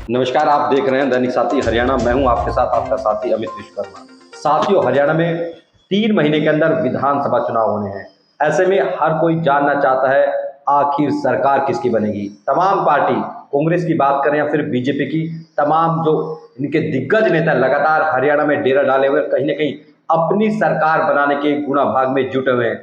नमस्कार, आप देख रहे हैं दैनिक साथी हरियाणा। मैं हूं आपके साथ आपका साथी अमित विश्वकर्मा। साथियों, हरियाणा में 3 महीने के अंदर विधानसभा चुनाव होने हैं। ऐसे में हर कोई जानना चाहता है आखिर सरकार किसकी बनेगी। तमाम पार्टी, कांग्रेस की बात करें या फिर बीजेपी की, तमाम जो इनके दिग्गज नेता लगातार हरियाणा में डेरा डाले हुए कहीं ना कहीं अपनी सरकार बनाने के गुणा भाग में जुटे हुए हैं।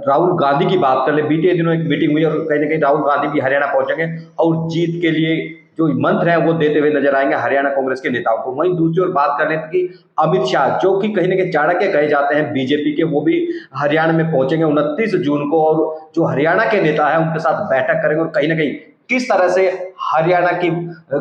राहुल गांधी की बात कर ले, बीते दिनों एक मीटिंग हुई और कहीं ना कहीं राहुल गांधी भी हरियाणा पहुंचेंगे और जीत के लिए जो मंत्र है वो देते हुए नजर आएंगे हरियाणा कांग्रेस के नेताओं को। वहीं दूसरी ओर बात कर लें कि अमित शाह, जो कि कहीं ना कहीं चाणक्य कहे जाते हैं बीजेपी के, वो भी हरियाणा में पहुंचेंगे 29 जून को और जो हरियाणा के नेता है उनके साथ बैठक करेंगे और कहीं ना कहीं किस तरह से हरियाणा की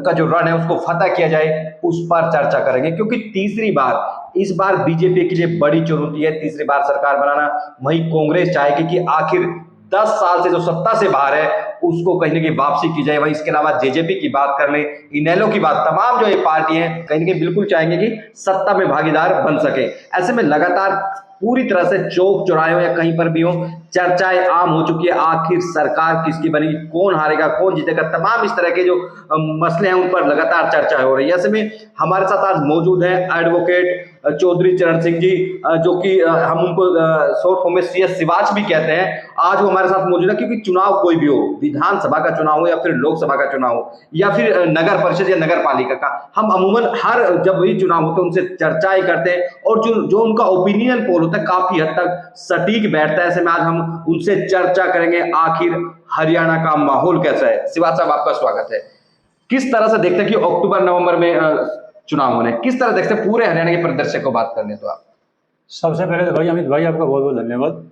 का जो रन है उसको फतह किया जाए उस पर चर्चा करेंगे। क्योंकि तीसरी बार इस बार बीजेपी के लिए बड़ी चुनौती है तीसरी बार सरकार बनाना। वहीं कांग्रेस चाहेगी कि आखिर 10 साल से जो सत्ता से बाहर है उसको कहीं ना कहीं वापसी की जाए। वहीं इसके अलावा जेजेपी की बात कर लें, इनेलो की बात, तमाम जो ये पार्टी हैं कहीं ना कहीं बिल्कुल चाहेंगे कि सत्ता में भागीदार बन सके। ऐसे में लगातार पूरी तरह से चौक चौराहे हो या कहीं पर भी हो, चर्चाएं आम हो चुकी है आखिर सरकार किसकी बनेगी, कौन हारेगा, कौन जीतेगा। तमाम इस तरह के जो मसले हैं उन पर लगातार चर्चा हो रही है। ऐसे में हमारे साथ आज मौजूद है एडवोकेट चौधरी चरण सिंह जी, जो कि हम उनको शॉर्ट फॉर्म में CS शिवाज भी कहते हैं। आज वो हमारे साथ मौजूद है क्योंकि चुनाव कोई भी हो, विधानसभा का चुनाव हो या फिर लोकसभा का चुनाव हो या फिर नगर परिषद या नगर पालिका का, हम अमूमन हर जब वही चुनाव होते हैं उनसे चर्चाएं करते हैं और जो उनका ओपिनियन पोल होता है काफी हद तक सटीक बैठता है। ऐसे में आज हम उनसे चर्चा करेंगे आखिर हरियाणा का माहौल कैसा है। शिवाज साहब, आपका स्वागत है। किस तरह से देखते हैं कि अक्टूबर नवंबर में चुनाव होने, किस तरह देखते हैं पूरे हरियाणा के परिदृश्य को बात करने? तो आप सबसे पहले तो भाई अमित भाई आपका बहुत बहुत धन्यवाद।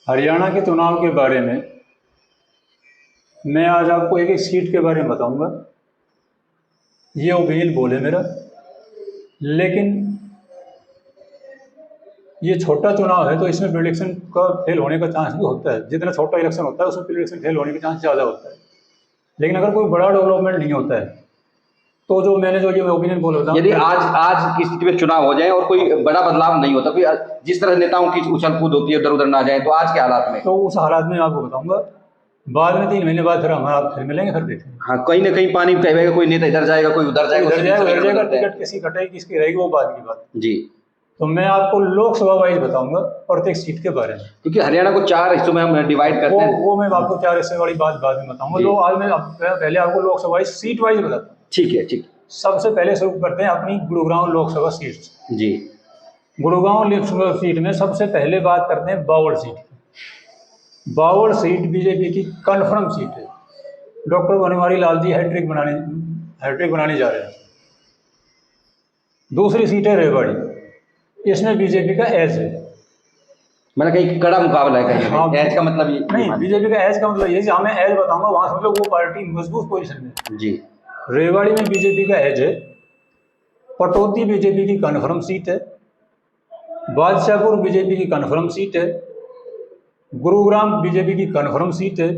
हरियाणा के चुनाव के बारे में मैं आज आपको एक एक सीट के बारे में बताऊंगा। ये ओपिनियन बोल है मेरा, लेकिन ये छोटा चुनाव है तो इसमें प्रेडिक्शन का फेल होने का चांस भी होता है। जितना छोटा इलेक्शन होता है उसमें प्रेडिक्शन फेल होने के चांस ज़्यादा होता है। लेकिन अगर कोई बड़ा डेवलपमेंट नहीं होता है तो जो मैंने जो ये ओपिनियन बोला था, यदि आज की स्थिति में चुनाव हो जाए और कोई बड़ा बदलाव नहीं होता, कोई जिस तरह नेताओं की उछल कूद होती है उधर उधर ना जाए, तो आज के हालात में, तो उस हालात में आपको बताऊंगा। बाद में 3 महीने बाद फिर आप फिर मिलेंगे, फिर देखेंगे। हाँ, कहीं ना कहीं पानी कहेगा, कोई नेता इधर जाएगा, कोई उधर जाएगा, उधर जाएगा, टिकट किसी कटेगी किसकी रहेगी वो बाद की बात जी। तो मैं आपको लोकसभा वाइज बताऊंगा प्रत्येक सीट के बारे में, क्योंकि हरियाणा को 4 हिस्सों में हम डिवाइड करते हैं। वो मैं आपको 4 हिस्से वाली बात बाद में बताऊंगा। तो आज मैं पहले आपको लोकसभा वाइज सीट वाइज बताता हूँ। ठीक है, ठीक। सबसे पहले शुरू करते हैं अपनी गुड़गांव लोकसभा सीट जी। गुड़गांव लोकसभा सीट में सबसे पहले बात करते हैं बावड़ सीट। बावड़ सीट बीजेपी की कन्फर्म सीट है। डॉक्टर बनवारी लाल जी हैट्रिक बनाने जा रहे हैं। दूसरी सीट है रेवाड़ी, इसमें बीजेपी का एज है। मैंने कहीं कड़ा मुकाबला है, कहीं हाँ, एज का मतलब ये नहीं, बीजेपी का एज का मतलब ये, जहाँ मैं एज बताऊंगा वहां समझो वो पार्टी मजबूत पोजीशन में जी। रेवाड़ी में बीजेपी का एज है। पटौदी बीजेपी की कन्फर्म सीट है। बादशाहपुर बीजेपी की कन्फर्म सीट है। गुरुग्राम बीजेपी की कन्फर्म सीट है।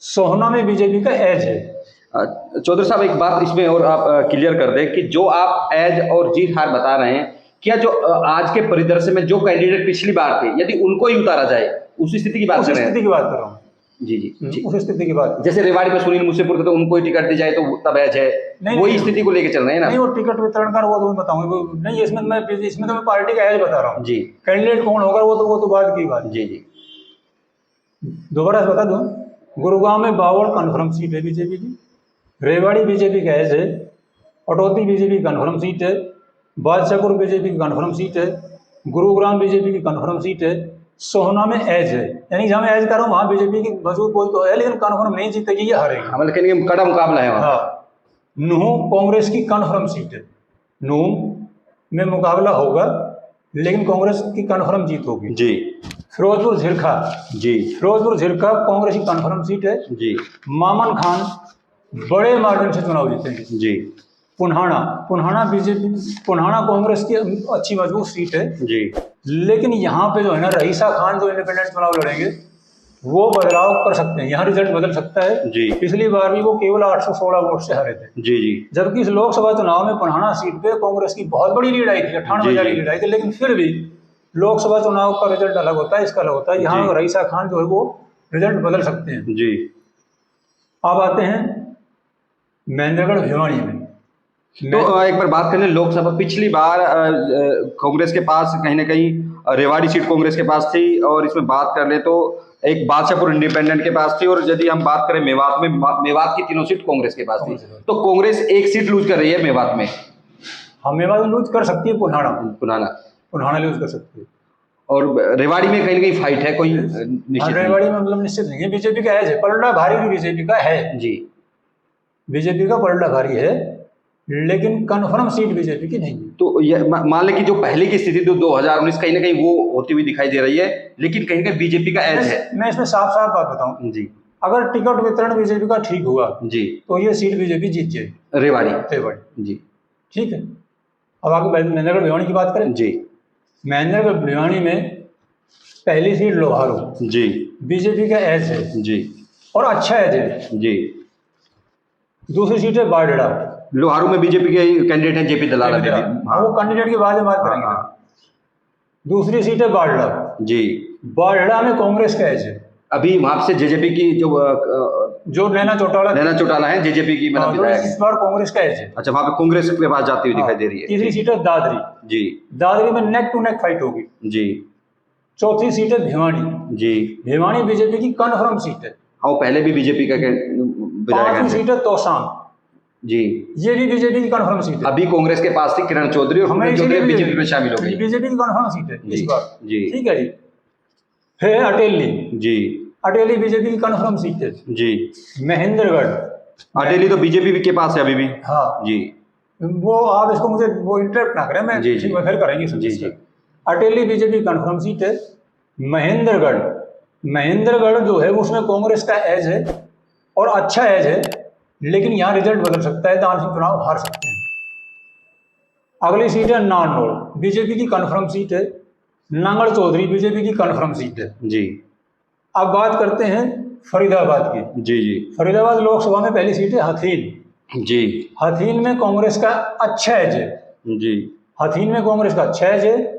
सोहना में बीजेपी का एज है। चौधरी साहब, एक बात इसमें और आप क्लियर कर दें कि जो आप एज और जीत हार बता रहे हैं, क्या जो आज के परिदृश्य में जो कैंडिडेट पिछली बार थे यदि उनको ही उतारा जाए उस स्थिति की बात कर रहे हैं? स्थिति की बात कर रहा हूँ। जी जी, उस स्थिति की बात, जैसे रेवाड़ी में सुनील मुसेपुर थे तो उनको ही टिकट दी जाए तो तब एज है, वही स्थिति को लेके चल रहे हैं ना? नहीं, वो टिकट वितरण का वो तो मैं बताऊंगा नहीं, इसमें तो मैं पार्टी का एज बता रहा हूँ जी। कैंडिडेट कौन होगा वो तो बाद की बात। जी जी, दोबारा बता दूं, गुरुग्राम में बावड़ कन्फर्म सीट है बीजेपी की। रेवाड़ी बीजेपी का एज है। पटौदी बीजेपी की कन्फर्म सीट है। बादशाहपुर बीजेपी की कन्फर्म सीट है। गुरुग्राम बीजेपी की कन्फर्म सीट है। सोहना में एज है, यानी जहाँ मैं एज कर रहा हूँ वहाँ बीजेपी की मजबूत पोल तो है, लेकिन कन्फर्म नहीं जीतेगी, ये हारेगी। लेकिन कड़ा मुकाबला है वहाँ। हाँ, नूह कांग्रेस की कन्फर्म सीट है। नूह में मुकाबला होगा लेकिन कांग्रेस की कन्फर्म जीत होगी जी। फिरोजपुर झिरखा जी, फिरोजपुर झिरखा कांग्रेस की कन्फर्म सीट है जी। मामन खान बड़े मार्जिन से चुनाव जीतेंगे जी। पुन्हाना बीजेपी, पुन्हाना कांग्रेस की अच्छी मजबूत सीट है जी। लेकिन यहाँ पे जो है ना, रईसा खान जो इंडिपेंडेंट चुनाव लड़ेंगे वो बदलाव कर सकते हैं, यहाँ रिजल्ट बदल सकता है जी। पिछली बार भी वो केवल 816 वोट से हारे थे जी जी। जबकि इस लोकसभा चुनाव में पुन्हाना सीट पे कांग्रेस की बहुत बड़ी लीड आई थी, 98,000 की लीड आई थी। लेकिन फिर भी लोकसभा चुनाव का रिजल्ट अलग होता है, इसका अलग होता है। यहाँ रईसा खान जो है वो रिजल्ट बदल सकते हैं जी। अब आते हैं महेंद्रगढ़ भिवानी में। तो एक बार बात करें लोकसभा, पिछली बार कांग्रेस के पास कहीं ना कहीं रेवाड़ी सीट कांग्रेस के पास थी, और इसमें बात कर ले तो एक बादशाहपुर इंडिपेंडेंट के पास थी, और यदि हम बात करें मेवात में, मेवात की तीनों सीट कांग्रेस के पास थी। तो कांग्रेस एक सीट लूज कर रही है मेवात में। हाँ, मेवात लूज कर सकती है, पुन्हाना लूज कर सकती है। और रेवाड़ी में कहीं ना कहीं फाइट है, कोई निश्चित रेवाड़ी में मतलब निश्चित नहीं है, बीजेपी का है, पलड़ा भारी भी बीजेपी का है जी, बीजेपी का पलड़ा भारी है, लेकिन कन्फर्म सीट बीजेपी की नहीं है। तो ये मान लें कि जो पहले की स्थिति तो 2019 कहीं ना कहीं वो होती हुई दिखाई दे रही है, लेकिन कहीं ना कहीं बीजेपी का एज है। मैं इसमें साफ साफ बात बताऊं जी, अगर टिकट वितरण बीजेपी का ठीक हुआ जी तो ये सीट बीजेपी जीत जाएगी, रेवाड़ी जी। ठीक है। अब आगे महेंद्रगढ़ भिवानी की बात करें। जी, महेंद्रगढ़ भिवानी में पहली सीट लोहारू जी, बीजेपी का एज है जी, और अच्छा एज है जी। दूसरी सीट है बारडेड़ा, लोहारू में बीजेपी के कैंडिडेट हैं जेपी दलाल। हाँ, वो कैंडिडेट के बाद में बात करेंगे। हाँ। दूसरी सीट है बारडेड़ा जी, बारडेड़ा में कांग्रेस का एज है। अभी वहां से जेजेपी की जो नैना चौटाला है जेजेपी की मतलब विधायक इस बार कांग्रेस का एज है। अच्छा, वहां पे कांग्रेस के पास जाती हुई दिखाई दे रही है। तीसरी सीट है दादरी जी, दादरी में नेक टू नेक फाइट होगी जी। चौथी सीट है भिवानी जी, भिवानी बीजेपी की कन्फर्म सीट है। हाँ, पहले भी बीजेपी का पांचवी सीट है तोशाम जी, ये भी बीजेपी की कन्फर्म सीट है। अभी कांग्रेस के पास थी किरण चौधरी, और किरण चौधरी बीजेपी में शामिल हो गई, बीजेपी की कन्फर्म सीट है इस बार जी, ठीक है जी। फिर है अटेली जी, अटेली बीजेपी की कन्फर्म सीट है जी। महेंद्रगढ़, अटेली तो बीजेपी के पास है अभी भी। हाँ जी, वो आप इसको मुझे वो इंटरप्ट ना करें, मैं फिर करेंगे जी जी। अटेली बीजेपी कन्फर्म सीट है। महेंद्रगढ़ जो है उसमें कांग्रेस का एज है और अच्छा एज है, लेकिन यहाँ रिजल्ट बदल सकता है, दान सिंह चुनाव हार सकते हैं। अगली सीट है नारनौल, बीजेपी की कन्फर्म सीट है। नांगड़ चौधरी बीजेपी की कन्फर्म सीट है जी। अब बात करते हैं फरीदाबाद की जी जी। फरीदाबाद लोकसभा में पहली सीट है हथीन जी, हथीन में कांग्रेस का अच्छा एज है जी, हथीन में कांग्रेस का अच्छा एज है।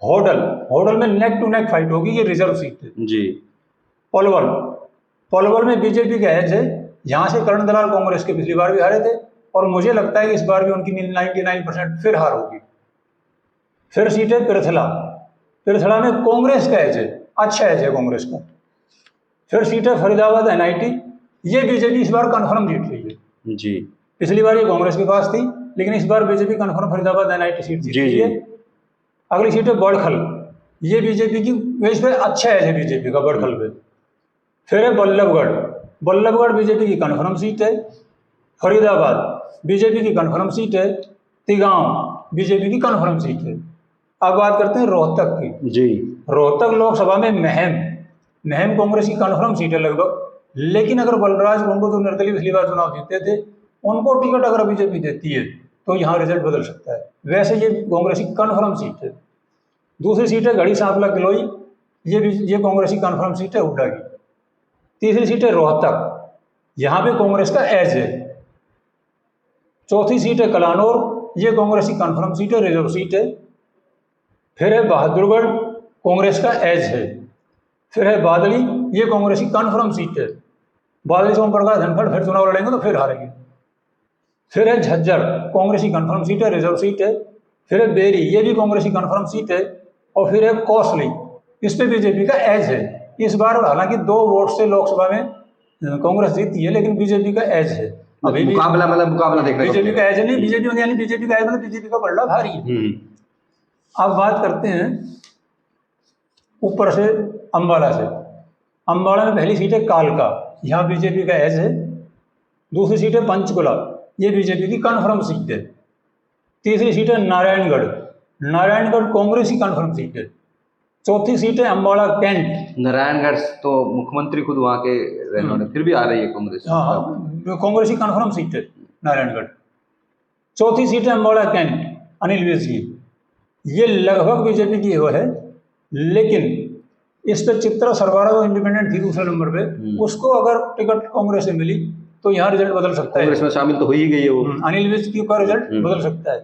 होडल में नेक टू नेक फाइट होगी, ये रिजर्व सीट है जी। पलवल में बीजेपी का एज है, यहाँ से करण दलाल कांग्रेस के पिछली बार भी हारे थे, और मुझे लगता है कि इस बार भी उनकी 99% फिर हार होगी। फिर सीट है पिरथला में कांग्रेस का एज है, अच्छा एज है कांग्रेस का। फिर सीट है फरीदाबाद NIT, ये बीजेपी इस बार कन्फर्म जीत रही है जी। पिछली बार ये कांग्रेस के पास थी, लेकिन इस बार BJP confirm Faridabad NIT seat जीत रही है। अगली सीट है बड़खल, ये बीजेपी की इस पर अच्छा एज है बीजेपी का बड़खल पे। फिर है बल्लभगढ़ बीजेपी की कन्फर्म सीट है। फरीदाबाद बीजेपी की कन्फर्म सीट है। तिगांव बीजेपी की कन्फर्म सीट है। अब बात करते हैं रोहतक की जी। रोहतक लोकसभा में महम कांग्रेस की कन्फर्म सीट है लगभग, लेकिन अगर बलराज कोंडो जो निर्दलीय पिछली बार चुनाव जीते थे, उनको टिकट अगर बीजेपी देती है तो यहाँ रिजल्ट बदल सकता है। वैसे ये कांग्रेस की कन्फर्म सीट है। दूसरी सीट है गढ़ी सांपला किलोई, ये कांग्रेस की कन्फर्म सीट है हुड्डा की। तीसरी सीट है रोहतक, यहाँ पे कांग्रेस का एज है। चौथी सीट है कलानौर, ये कांग्रेस की कन्फर्म सीट है, रिजर्व सीट है। फिर है बहादुरगढ़, कांग्रेस का एज है। फिर है बादली, ये कांग्रेस की कन्फर्म सीट है। बादली सोम प्रकाश धनखड़ फिर चुनाव लड़ेंगे तो फिर हारेंगे। फिर है झज्जर, कांग्रेस की कन्फर्म सीट है, रिजर्व सीट है। फिर है बेरी, ये भी कांग्रेस की कन्फर्म सीट है। और फिर है कौसली, इस पे बीजेपी का एज है। इस बार हालांकि 2 वोट से लोकसभा में कांग्रेस जीती है, लेकिन बीजेपी का एज है। अभी मुकाबला देखने बीजेपी का एज नहीं, बीजेपी यानी बीजेपी का एज मतलब बीजेपी का पलड़ा भारी है। अब बात करते हैं ऊपर से अंबाला से। अंबाला में पहली सीट है कालका, यहाँ बीजेपी का एज है। दूसरी सीट है पंचकुला, ये बीजेपी की कन्फर्म सीट है। तीसरी सीट है नारायणगढ़ कांग्रेस की कन्फर्म सीट है। चौथी सीट है अंबाला कैंट। नारायणगढ़ तो मुख्यमंत्री खुद वहाँ के रहने वाले, फिर भी आ रही है कांग्रेस। हाँ, कांग्रेस की कन्फर्म सीट है नारायणगढ़। चौथी सीट है अंबाला कैंट, अनिल विज की, ये लगभग बीजेपी की वो है, लेकिन इस पर चित्रा सरवारा जो इंडिपेंडेंट थी दूसरे नंबर पे, उसको अगर टिकट कांग्रेस से मिली तो यहाँ रिजल्ट बदल सकता है। कांग्रेस में शामिल तो हो ही गई है वो, अनिल विज की का रिजल्ट बदल सकता है।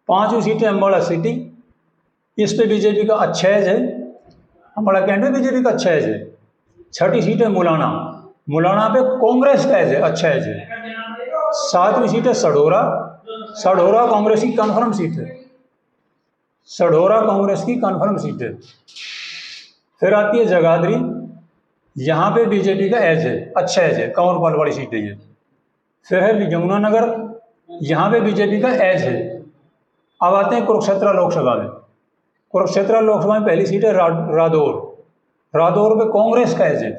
पांचवी सीट है अंबाला सिटी, इस पे बीजेपी का अच्छा एज है। अंबाला कैंट में बीजेपी का अच्छा एज है। छठी सीट है मुलाना पे कांग्रेस का एज है, अच्छा एज है। 7वीं सीट है सढौरा। सढौरा कांग्रेस की कन्फर्म सीट है। सढौरा कांग्रेस की कन्फर्म सीट है। फिर आती है जगाधरी, यहाँ पे बीजेपी का एज है, अच्छा एज है, कंवरपाल वाली सीट है ये। फिर है यमुनानगर, यहाँ पे बीजेपी का एज है। अब आते हैं कुरुक्षेत्र लोकसभा में। कुरुक्षेत्र लोकसभा में पहली सीट है रादौर। रादौर पे कांग्रेस का एज है।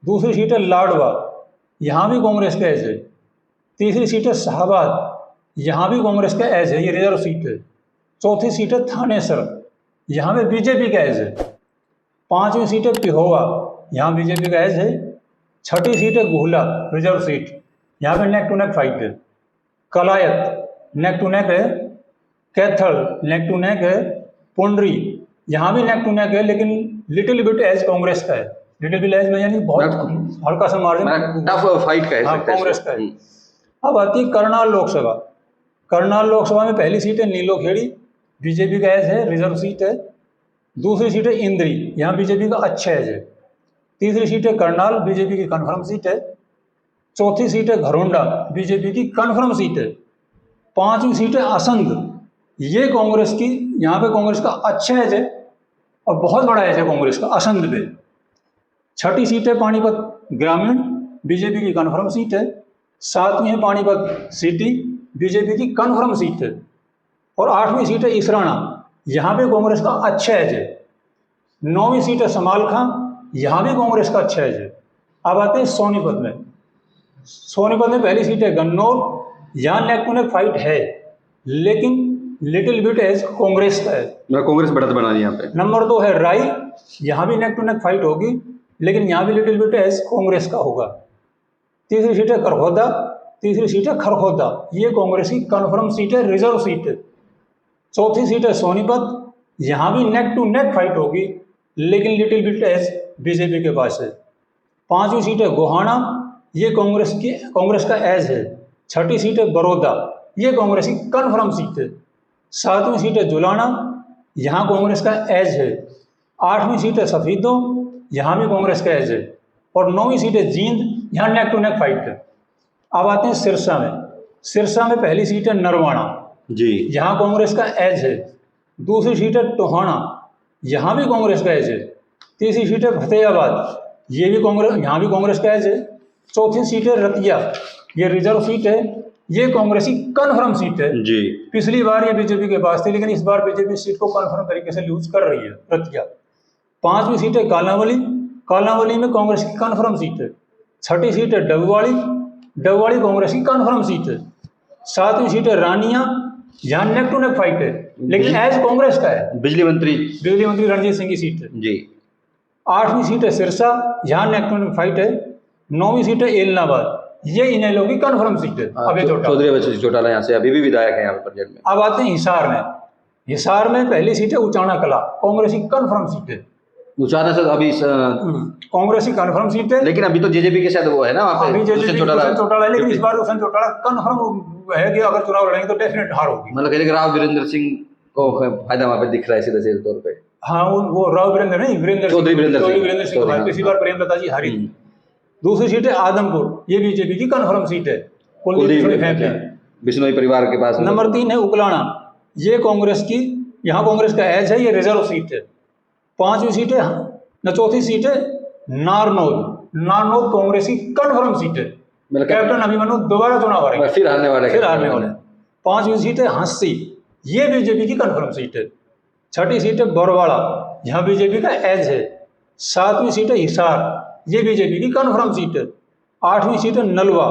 दूसरी सीट है लाडवा, यहाँ भी कांग्रेस का एज है। तीसरी सीट है शाहबाद, यहाँ भी कांग्रेस का एज है, ये रिजर्व सीट है। चौथी सीट है थानेसर, यहाँ पे बीजेपी का एज है। पांचवी सीट है पिहोवा, यहाँ बीजेपी का एज है। छठी सीट है गुहला, रिजर्व सीट, यहाँ पे नेक टू नेक फाइट है। कलायत नेक टू नेक है। कैथल नेक टू नेक है। पुंडरी यहाँ भी नेक टू नेक है, लेकिन लिटिल बिट एज कांग्रेस का है। लिटिल बिट एज में यानी बहुत हल्का सा मार्जिन, टफ फाइट का है। हाँ, कांग्रेस का है। अब आती है करनाल लोकसभा। करनाल लोकसभा में पहली सीट है नीलोखेड़ी, बीजेपी का एज है, रिजर्व सीट है। दूसरी सीट है इंद्री, यहाँ बीजेपी का अच्छा एज है। तीसरी सीट है करनाल, बीजेपी की कन्फर्म सीट है। चौथी सीट है घरोंडा, बीजेपी की कन्फर्म सीट है। पांचवी सीट है असंध, ये कांग्रेस की, यहाँ पे कांग्रेस का अच्छा एज है और बहुत बड़ा एज है कांग्रेस का असंध पे। छठी सीट है पानीपत ग्रामीण, बीजेपी की कन्फर्म सीट है। सातवीं है पानीपत सिटी, बीजेपी की कन्फर्म सीट है। और आठवीं सीट है इसराना, यहाँ पे कांग्रेस का अच्छा एज है। नौवीं सीट है समालखां, यहाँ भी कांग्रेस का अच्छा एज है। अब आते हैं सोनीपत में। सोनीपत में पहली सीट है गन्नौर, यहाँ नेक टू नेक फाइट है, लेकिन लिटिल बिट एज कांग्रेस का है। कांग्रेस बढ़त बना दी यहाँ पे। नंबर 2 है राई, यहाँ भी नेक टू नेक फाइट होगी, लेकिन यहाँ भी लिटिल बिट एज कांग्रेस का होगा। तीसरी सीट है करखौदा, तीसरी सीट है खरखौदा, ये कांग्रेस की कन्फर्म सीट है, रिजर्व सीट है। चौथी सीट है सोनीपत, यहाँ भी नेक टू नेक फाइट होगी, लेकिन लिटिल बिट एज बीजेपी के पास है। पांचवी सीट है गोहाना, ये कांग्रेस का एज है। छठी सीट है बड़ौदा, ये कांग्रेस की कन्फर्म सीट है। सातवीं सीट है जुलाना, यहाँ कांग्रेस का एज है। आठवीं सीट है सफीदो, यहाँ भी कांग्रेस का एज है। और नौवीं सीट है जींद, यहाँ नेक टू नेक फाइट है। अब आते हैं सिरसा में। सिरसा में पहली सीट है नरवाना जी, यहाँ कांग्रेस का एज है। दूसरी सीट है टोहाना, यहाँ भी कांग्रेस का एज है। तीसरी सीट है फतेहाबाद, ये भी कांग्रेस, यहाँ भी कांग्रेस का एज है। चौथी सीट है रतिया, ये रिजर्व सीट है, ये कांग्रेस की कन्फर्म सीट है जी। पिछली बार ये बीजेपी के पास थी, लेकिन इस बार बीजेपी सीट को कन्फर्म तरीके से यूज कर रही है, रतिया। पांचवी सीट है कालांवाली, कालांवाली में कांग्रेस की कन्फर्म सीट है। छठी सीट है डबवाड़ी, डबवाड़ी कांग्रेस की कन्फर्म सीट है। सातवीं सीट है रानिया, यहाँ नेक टू नेक फाइट है, लेकिन एज कांग्रेस का है, बिजली मंत्री रणजीत सिंह की सीट है जी। आठवीं सीट है सिरसा, यहाँ नेक टू नेक फाइट है। नौवीं सीट है एलनाबाद, ये इनेलो की कन्फर्म सीट है। चौधरी अभय चौटाला यहाँ से अभी भी विधायक है यहाँ पर प्रेजेंट में। अब आते हैं हिसार में। हिसार में पहली सीट है उचाना कला, कांग्रेस की कन्फर्म सीट है। उचाना से अभी कांग्रेस की कन्फर्म सीट है, लेकिन अभी तो जेजेपी के साथ वो है ना वहाँ पे हुसैन चौटाला है, लेकिन इस बार हुसैन चौटाला कन्फर्म है कि अगर चुनाव लड़ेंगे तो डेफिनेट हार होगी। मतलब कहते राव वीरेंद्र सिंह को फायदा वहाँ पे दिख रहा है सीधे सीधे तौर पे। हाँ, वो राव वीरेंद्र नहीं, चौधरी वीरेंद्र सिंह पिछली बार प्रेमलता जी हारी। दूसरी सीट है आदमपुर, ये बीजेपी की कन्फर्म सीट है, बिश्नोई परिवार के पास। नंबर 3 है उकलाना, ये कांग्रेस की, यहाँ कांग्रेस का एज है, ये रिजर्व सीट है। पांचवी सीट है चौथी सीट है नारनौल, नारनौल कांग्रेस की कन्फर्म सीट है। कैप्टन अभिमन्यु दोबारा चुनाव हारेंगे, फिर हारने वाले। पांचवी सीट है हंसी, ये बीजेपी की कन्फर्म सीट है। छठी सीट है बरवाड़ा, यहाँ बीजेपी का एज है। सातवीं सीट है हिसार, ये बीजेपी की कन्फर्म सीट है। आठवीं सीट है नलवा,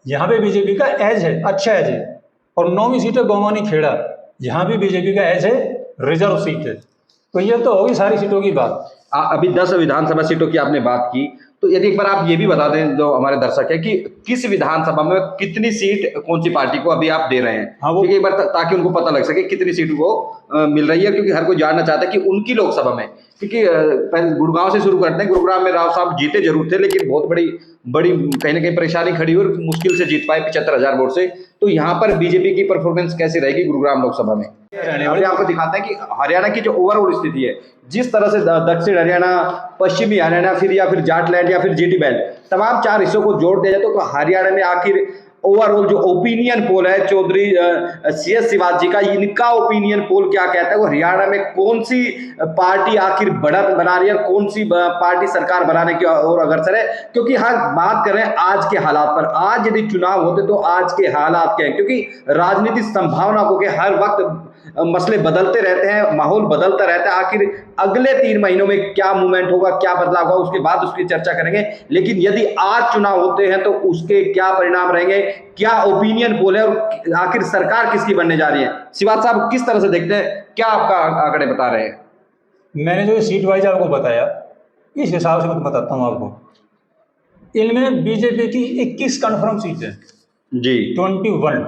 यहाँ पे बीजेपी का एज है, अच्छा एज है। और नौवीं सीट है बवानी खेड़ा, यहाँ भी बीजेपी का एज है, रिजर्व सीट है। तो ये तो होगी सारी सीटों की बात। अभी 10 विधानसभा सीटों की आपने बात की, तो यदि एक बार आप ये भी बता दें जो हमारे दर्शक है कि किस विधानसभा में कितनी सीट कौन सी पार्टी को अभी आप दे रहे हैं। हाँ, क्योंकि एक बार ताकि उनको पता लग सके कितनी सीट को मिल रही है, क्योंकि हर कोई जानना चाहता है कि उनकी लोकसभा में, क्योंकि पहले गुड़गांव से शुरू करते हैं। गुरुग्राम में राव साहब जीते जरूर थे, लेकिन बहुत बड़ी कहीं ना कहीं परेशानी खड़ी हुई और मुश्किल से जीत पाए 75,000 वोट से। तो यहाँ पर बीजेपी की परफॉर्मेंस कैसी रहेगी गुरुग्राम लोकसभा में? अभी आपको दिखाते हैं कि हरियाणा की जो ओवरऑल स्थिति है, जिस तरह से दक्षिण हरियाणा, पश्चिमी हरियाणा, फिर जाटलैंड या फिर जीटी बेल्ट, तमाम 4 हिस्सों को जोड़ दिया जाए तो हरियाणा में आखिर ओवरऑल जो ओपिनियन पोल है चौधरी CS शिवाजी का, इनका ओपिनियन पोल क्या कहता है, वो हरियाणा में कौन सी पार्टी आखिर बढ़त बना रही है, कौन सी पार्टी सरकार बनाने की और अग्रसर है। क्योंकि हाँ, बात करें आज के हालात पर, आज यदि चुनाव होते तो आज के हालात क्या है, क्योंकि राजनीतिक संभावना को के हर वक्त मसले बदलते रहते हैं, माहौल बदलता रहता है। आखिर अगले 3 महीनों में क्या मूवमेंट होगा, क्या बदलाव होगा, उसके बाद उसकी चर्चा करेंगे। लेकिन यदि आज चुनाव होते हैं तो उसके क्या परिणाम रहेंगे, क्या ओपिनियन पोल है और आखिर सरकार किसकी बनने जा रही है। शिवाज साहब किस तरह से देखते हैं, क्या आपका आंकड़े बता रहे हैं। मैंने जो सीट वाइज आपको बताया, इस हिसाब से मैं बताता हूँ आपको। इनमें बीजेपी की 21 कन्फर्म सीट है जी, 21।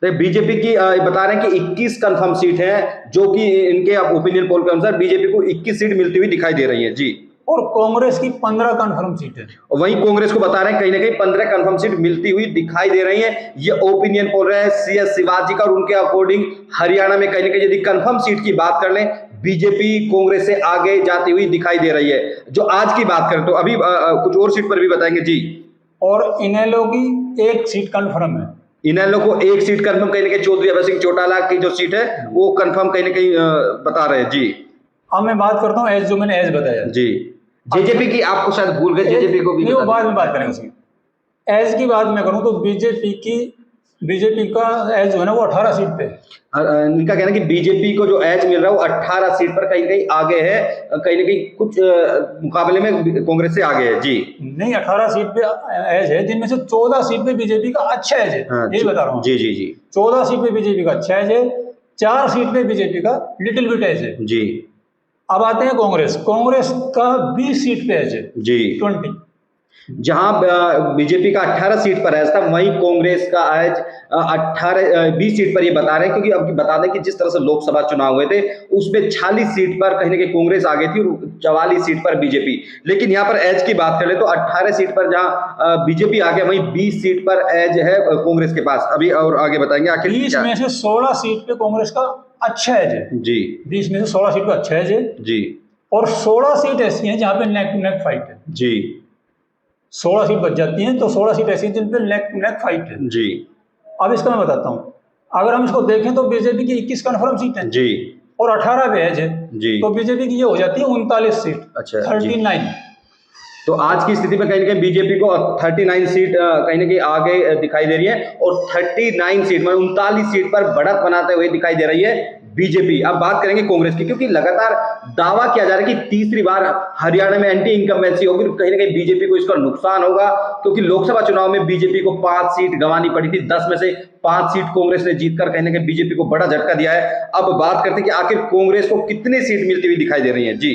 तो बीजेपी की बता रहे हैं कि 21 कंफर्म सीट है, जो कि इनके ओपिनियन पोल के अनुसार बीजेपी को 21 सीट मिलती हुई दिखाई दे रही है जी। और कांग्रेस की 15 कन्फर्म सीट है। वहीं कांग्रेस को बता रहे हैं कहीं ना कहीं 15 कंफर्म सीट मिलती हुई दिखाई दे रही है। ये ओपिनियन पोल रहे हैं CS शिवाजी का, और उनके अकॉर्डिंग हरियाणा में कहीं ना कहीं यदि कंफर्म सीट की बात कर लें, बीजेपी कांग्रेस से आगे जाती हुई दिखाई दे रही है। जो आज की बात करें तो अभी कुछ और सीट पर भी बताएंगे जी। और इनेलो की 1 सीट कन्फर्म है। इनेलो को 1 सीट कंफर्म, कहीं ना कहीं चौधरी अभय सिंह चौटाला की जो सीट है वो कंफर्म कहीं ना कहीं बता रहे हैं जी। अब मैं बात करता हूँ एज, जो मैंने एज बताया जी। जेजेपी की आपको शायद भूल गए, जेजेपी को भी नहीं, वो बाद में बात करेंगे उसकी। एज की बात मैं करूँ तो बीजेपी का एज जो है ना वो 18 सीट पे है। इनका कहना है कि बीजेपी को जो एज मिल रहा है वो 18 सीट पर कहीं कहीं आगे है, कहीं ना कहीं कुछ मुकाबले में कांग्रेस से आगे है जी। नहीं, 18 सीट पे एज है, जिनमें से 14 सीट पे बीजेपी का अच्छा एज है। यही बता रहा हूँ जी जी जी। 14 सीट पे बीजेपी का अच्छा एज है, 4 सीट पे बीजेपी का लिटिल बिट एज है जी। अब आते हैं कांग्रेस का 20 सीट पे एज है जी। 20। जहां बीजेपी का 18 सीट पर है था, वहीं कांग्रेस का आज 20 सीट पर ये बता रहे हैं। क्योंकि अब बता दें कि जिस तरह से लोकसभा चुनाव हुए थे उसमें 46 सीट पर कहीं ना कहीं कांग्रेस आगे थी और 44 सीट पर बीजेपी। लेकिन यहाँ पर एज की बात करें तो 18 सीट पर जहां बीजेपी आगे, वहीं 20 सीट पर एज है कांग्रेस के पास। अभी और आगे बताएंगे आखिर 20 में से 16 सीट पे कांग्रेस का अच्छा एज है जी। 20 में से 16 सीट पे अच्छा एज है जी। और 16 सीट ऐसी हैं जहां पे नेक टू नेक फाइट है जी। 16 सीट बच जाती हैं तो 16 सीट ऐसी हैं जिन पे नेक टू नेक फाइट है जी। अब इसका मैं बताता हूँ। अगर हम इसको देखें तो बीजेपी की 21 कन्फर्म सीट है जी। और 18 पे एज है जी। तो बीजेपी की ये हो जाती है 39 सीट। अच्छा, 39। तो आज की स्थिति में कहीं ना कहीं बीजेपी को 39 सीट कहीं ना कहीं आगे दिखाई दे रही है और 39 सीट में 39 सीट पर बढ़त बनाते हुए दिखाई दे रही है बीजेपी। अब बात करेंगे कांग्रेस की, क्योंकि लगातार दावा किया जा रहा है कि तीसरी बार हरियाणा में एंटी इनकम्बेंसी होगी, कहीं ना कहीं बीजेपी को इसका नुकसान होगा। क्योंकि लोकसभा चुनाव में बीजेपी को 5 सीट गंवानी पड़ी थी, 10 में से 5 सीट कांग्रेस ने जीतकर कहीं ना कहीं बीजेपी को बड़ा झटका दिया है। अब बात करते हैं कि आखिर कांग्रेस को कितनी सीट मिलती हुई दिखाई दे रही है जी।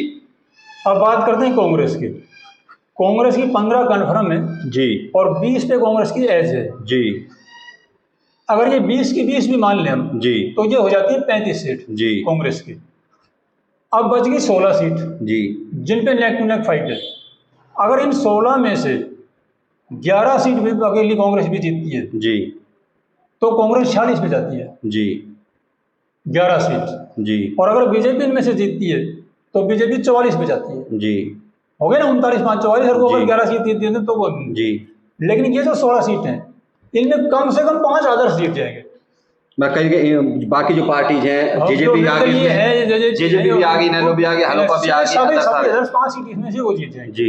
अब बात करते हैं कांग्रेस की 15 कन्फर्म है जी और 20 पे कांग्रेस की एज है जी। अगर ये 20 की 20 भी मान लें हम जी तो ये हो जाती है 35 सीट जी कांग्रेस की। अब बच गई 16 सीट जी जिन पे नेक टू नेक फाइट है। अगर इन 16 में से 11 सीट भी अकेली कांग्रेस भी जीतती है जी तो कांग्रेस 46 पे जाती है जी 11 सीट जी। और अगर बीजेपी इनमें से जीतती है तो बीजेपी 44 पे जाती है। जी हो गए ना 39 5 44 और वो अगर जी। 11 सीट जीतती है तो वो जी। लेकिन ये जो 16 सीट हैं इनमें कम से कम 5 आदर्श जीत जाएंगे। मैं कहीं बाकी जो पार्टीज हैं जेजेपी आ गई है, जेजेपी भी आ गई, नेलो भी आ गई, हलोपा भी आ गई, सभी 5 सीट इसमें से वो जीत जाएंगे जी।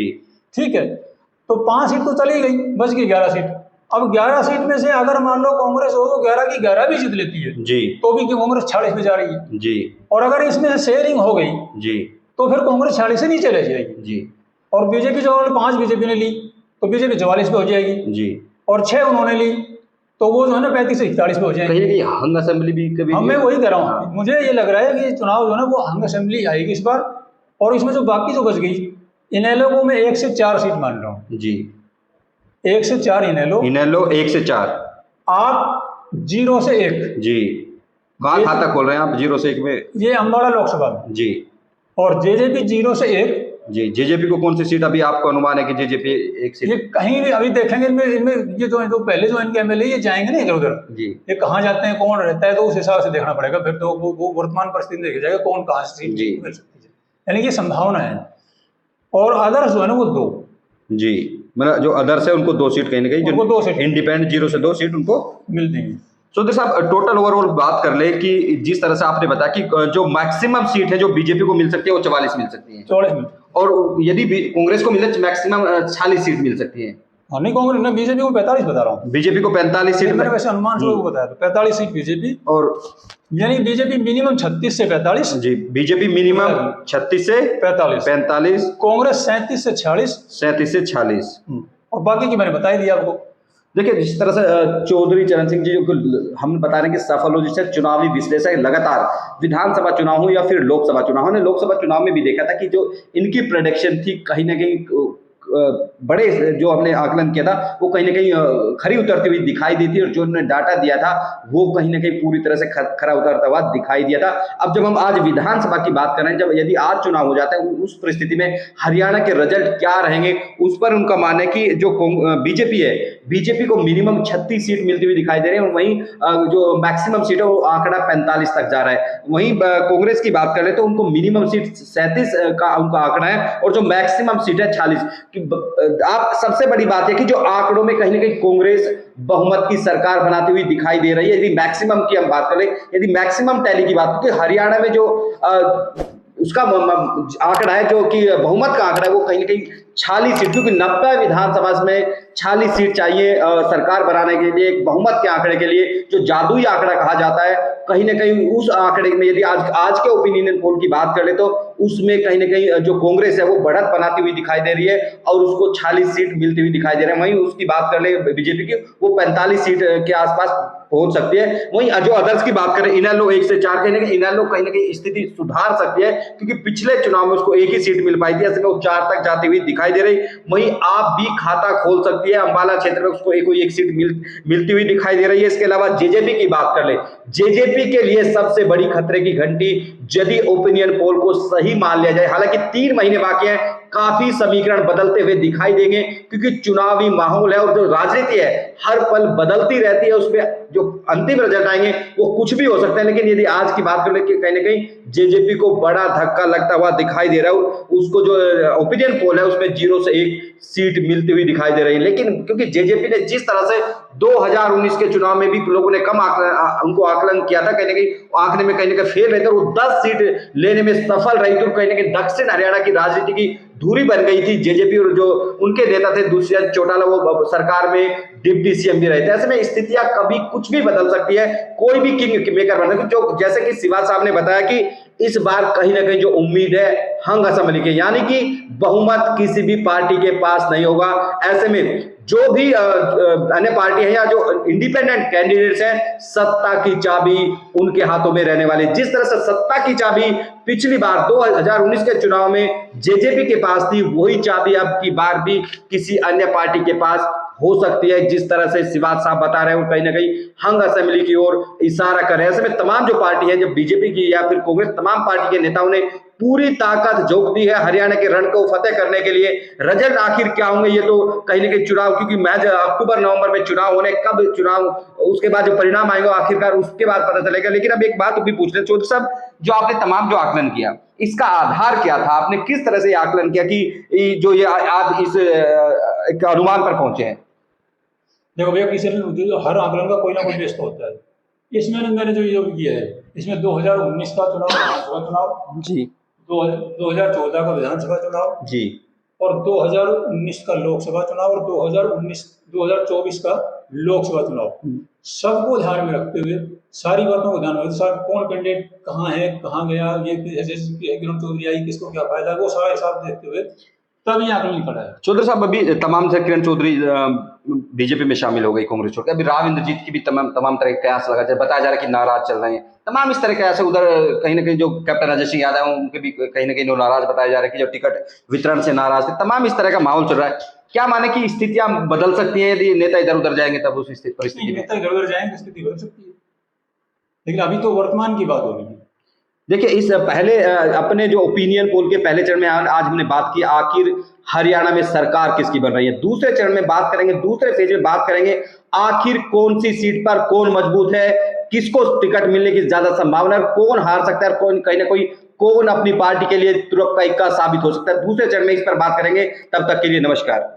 ठीक है, तो 5 सीट तो चली गई, बच गई 11 सीट। अब 11 सीट में से अगर मान लो कांग्रेस हो तो 11 की 11 भी जीत लेती है जी तो भी कांग्रेस 46 पे जा रही है जी। और अगर इसमें शेयरिंग हो गई जी तो फिर कांग्रेस 46 से नीचे रह जाएगी जी। और बीजेपी जो 5 बीजेपी ने ली तो बीजेपी 44 पे हो जाएगी जी। और 6 उन्होंने ली तो वो जो है ना 35 से 41 पे हो जाएगी। कहीं ना कहीं हंग असेंबली भी कभी मैं वही कह रहा हूँ हाँ। मुझे ये लग रहा है कि चुनाव जो है ना वो हंग असेंबली आएगी इस बार। और इसमें जो बाकी जो बच गई इनेलो को मैं 1 से 4 सीट मान रहा हूँ जी। 1 से 4 इनेलो 1 से 4 आप 0 से 1 जी। कहाँ खाता खोल रहे हैं आप 0 से 1 में? ये अम्बाड़ा लोकसभा में जी। और जेजेपी 0 से 1 जी। जेजेपी को कौन सी सीट अभी आपको अनुमान है कि जेजेपी 1 सीट? ये कहीं भी अभी देखेंगे इनमें ये जो पहले जो इनके एमएलए ये जाएंगे ना इधर उधर जी। ये कहाँ जाते हैं कौन रहता है तो उस हिसाब से देखना पड़ेगा फिर तो वो वर्तमान परिस्थिति देखा जाएगा कौन कहाँ से सीट मिल सकती है, यानी कि संभावना है। और अदर्स जो है ना वो 2 जी। मतलब जो अदर्स है उनको 2 सीट कहीं ना कहीं, उनको 2 सीट इंडिपेंडेंट 0 से 2 सीट उनको मिलती हैं। चौधरी साहब टोटल ओवरऑल बात कर ले कि जिस तरह से आपने बताया कि जो मैक्सिमम सीट है जो बीजेपी को मिल सकती है वो 44 मिल सकती है, 44 मिल, और यदि कांग्रेस को मिले मैक्सिमम 40 सीट मिल सकती है। हाँ नहीं, कांग्रेस ने बीजेपी को 45 बता रहा हूँ, बीजेपी को 45 सीट मैंने वैसे अनुमान से बताया तो 45 सीट बीजेपी, और यानी बीजेपी मिनिमम 36 से 45, जी बीजेपी मिनिमम 36 से 45, कांग्रेस 37 से 46, 37 से 46, और बाकी की मैंने बता ही दिया आपको। देखिए जिस तरह से चौधरी चरण सिंह जी जो हम बता रहे हैं कि सफलोजिस्ट है, चुनावी विश्लेषक लगातार विधानसभा चुनाव हो या फिर लोकसभा चुनाव, हमने लोकसभा चुनाव में भी देखा था कि जो इनकी प्रेडिक्शन थी कहीं ना कहीं बड़े जो हमने आकलन किया था वो कहीं ना कहीं खरी उतरती हुई दिखाई दी थी, और जो उन्होंने डाटा दिया था वो कहीं ना कहीं पूरी तरह से खरा उतरता हुआ दिखाई दिया था। अब जब हम आज विधानसभा की बात कर रहे हैं, जब यदि आज चुनाव हो जाता है उस परिस्थिति में हरियाणा के रिजल्ट क्या रहेंगे, उस पर उनका मानना है कि जो बीजेपी है, बीजेपी को मिनिमम 36 सीट मिलती हुई दिखाई दे रही है, और वहीं जो मैक्सिमम सीट है वो आंकड़ा 45 तक जा रहा है। वहीं कांग्रेस की बात करें तो उनको मिनिमम सीट 37 का उनका आंकड़ा है, और जो मैक्सिमम सीट है 40। आप सबसे बड़ी बात है कि जो आंकड़ों में कहीं ना कहीं कांग्रेस बहुमत की सरकार बनाती हुई दिखाई दे रही है। यदि मैक्सिमम की हम बात करें, यदि मैक्सिमम टैली की बात करें, हरियाणा में जो उसका आंकड़ा है, जो कि बहुमत का आंकड़ा है, वो कहीं ना कहीं 40 सीट, क्योंकि 90 विधानसभा में 40 सीट चाहिए सरकार बनाने के लिए, एक बहुमत के आंकड़े के लिए, जो जादुई आंकड़ा कहा जाता है। कहीं ना कहीं उस आंकड़े में यदि आज के ओपिनियन पोल की बात कर ले तो उसमें कहीं ना कहीं जो कांग्रेस है वो बढ़त बनाती हुई दिखाई दे रही है, और उसको 40 सीट मिलती हुई दिखाई दे रहे हैं। वहीं उसकी बात कर ले बीजेपी की, वो 45 सीट के आसपास पहुंच सकती है। वहीं जो अदर्स की बात करें, इनेलो 1 से 4, इनेलो कहीं ना कहीं स्थिति सुधार सकती है, क्योंकि पिछले चुनाव में उसको 1 ही सीट मिल पाई थी, ऐसे में वो 4 तक जाती हुई दिखाई दे रही। वहीं आप भी खाता खोल सकती है, अंबाला क्षेत्र में उसको कोई एक सीट मिलती हुई दिखाई दे रही है। इसके अलावा जेजेपी की बात कर ले, जेजेपी के लिए सबसे बड़ी खतरे की घंटी, यदि ओपिनियन पोल को सही मान लिया जाए, हालांकि 3 महीने बाकी हैं, काफी समीकरण बदलते हुए दिखाई देंगे, क्योंकि चुनावी माहौल है और जो राजनीति है हर पल बदलती रहती है, उसमें जो अंतिम रिजल्ट आएंगे वो कुछ भी हो सकता है। लेकिन यदि आज की बात करें कि कहीं ना कहीं जेजेपी को बड़ा धक्का लगता हुआ दिखाई दे रहा है, उसको जो ओपिनियन पोल है उसमें 0 से 1 सीट मिलती हुई दिखाई दे रही है। लेकिन क्योंकि जेजेपी ने जिस तरह से 2019 के चुनाव में भी लोगों ने कम उनको आकलन किया था, कहीं ना कहीं आंकड़े में कहीं ना कहीं फेल रहे थे, वो 10 सीट लेने में सफल रही, तो कहीं ना कहीं दक्षिण हरियाणा की राजनीति की दूरी बन गई थी जेजेपी, और जो उनके नेता थे दुष्यंत चौटाला वो सरकार में डिप्टी सीएम भी रहे थे। ऐसे में स्थितियां कभी कुछ भी बदल सकती है, कोई भी किंग मेकर बन सकती है। जो जैसे कि शिवा साहब ने बताया कि इस बार कहीं ना कहीं जो उम्मीद है हंग असेंबली के, यानी कि बहुमत किसी भी पार्टी के पास नहीं होगा। ऐसे में जो भी अन्य पार्टी है या जो इंडिपेंडेंट कैंडिडेट्स हैं, सत्ता की चाबी उनके हाथों में रहने वाली। जिस तरह से सत्ता की चाबी पिछली बार 2019 के चुनाव में जेजेपी के पास थी, वही चाबी अब की बार भी किसी अन्य पार्टी के पास हो सकती है। जिस तरह से शिवाज साहब बता रहे हैं, वो कहीं ना कहीं हंग असेंबली की ओर इशारा कर रहे हैं। ऐसे में तमाम जो पार्टी है, जो बीजेपी की या फिर कांग्रेस, तमाम पार्टी के नेताओं ने पूरी ताकत झोंक दी है हरियाणा के रण को फतेह करने के लिए। रिजल्ट आखिर क्या होंगे ये तो कहीं ना कहीं चुनाव, क्योंकि मैच अक्टूबर नवंबर में चुनाव होने, कब चुनाव, उसके बाद जो परिणाम आएंगे आखिरकार उसके बाद पता चलेगा। लेकिन अब एक बात भी पूछ रहे चौधरी साहब, जो आपने तमाम जो आकलन किया, इसका आधार क्या था? आपने किस तरह से आकलन किया कि जो ये आज इस एक अनुमान पर पहुंचे हैं? देखो भैया, किसी हर आकलन का कोई ना कोई बेस तो होता है। इसमें मैंने जो किया है, इसमें 2019 का चुनाव विधानसभा चुनाव जी, 2014 का विधानसभा चुनाव जी, और 2019 का लोकसभा चुनाव, और 2024 का लोकसभा चुनाव, सबको ध्यान में रखते हुए, सारी बातों को ध्यान में रखते हुए, कौन कैंडिडेट कहाँ है, कहाँ गया, ये किरण चौधरी आई, किसको क्या फायदा, वो सारा हिसाब देखते हुए तब ये आकलन खड़ा है। चौधरी साहब, अभी तमाम से किरण चौधरी बीजेपी में शामिल हो गई कांग्रेस छोड़कर, अभी राव इंद्रजीत की भी तमाम तरह के कयास लगा, बताया जा रहा है कि नाराज चल रहे हैं, तमाम इस तरह के ऐसे। उधर कहीं ना कहीं जो कैप्टन अजय सिंह यादव उनके भी कहीं ना कहीं नाराज बताया जा रहा है कि जो टिकट वितरण से नाराज थे। तमाम इस तरह का माहौल चल रहा है। क्या माने कि स्थितियां बदल सकती हैं यदि नेता इधर उधर जाएंगे, तब उस परिस्थिति में नेता इधर उधर जाएंगे स्थिति बदल सकती है, लेकिन अभी तो वर्तमान की बात हो रही है। देखिए, इस पहले अपने जो ओपिनियन पोल के पहले चरण में आज हमने बात की आखिर हरियाणा में सरकार किसकी बन रही है। दूसरे चरण में बात करेंगे, दूसरे फेज में बात करेंगे आखिर कौन सी सीट पर कौन मजबूत है, किसको टिकट मिलने की ज्यादा संभावना है, कौन हार सकता है, कौन कहीं ना कोई कौन अपनी पार्टी के लिए तुरंत का इक्का साबित हो सकता है। दूसरे चरण में इस पर बात करेंगे। तब तक के लिए नमस्कार।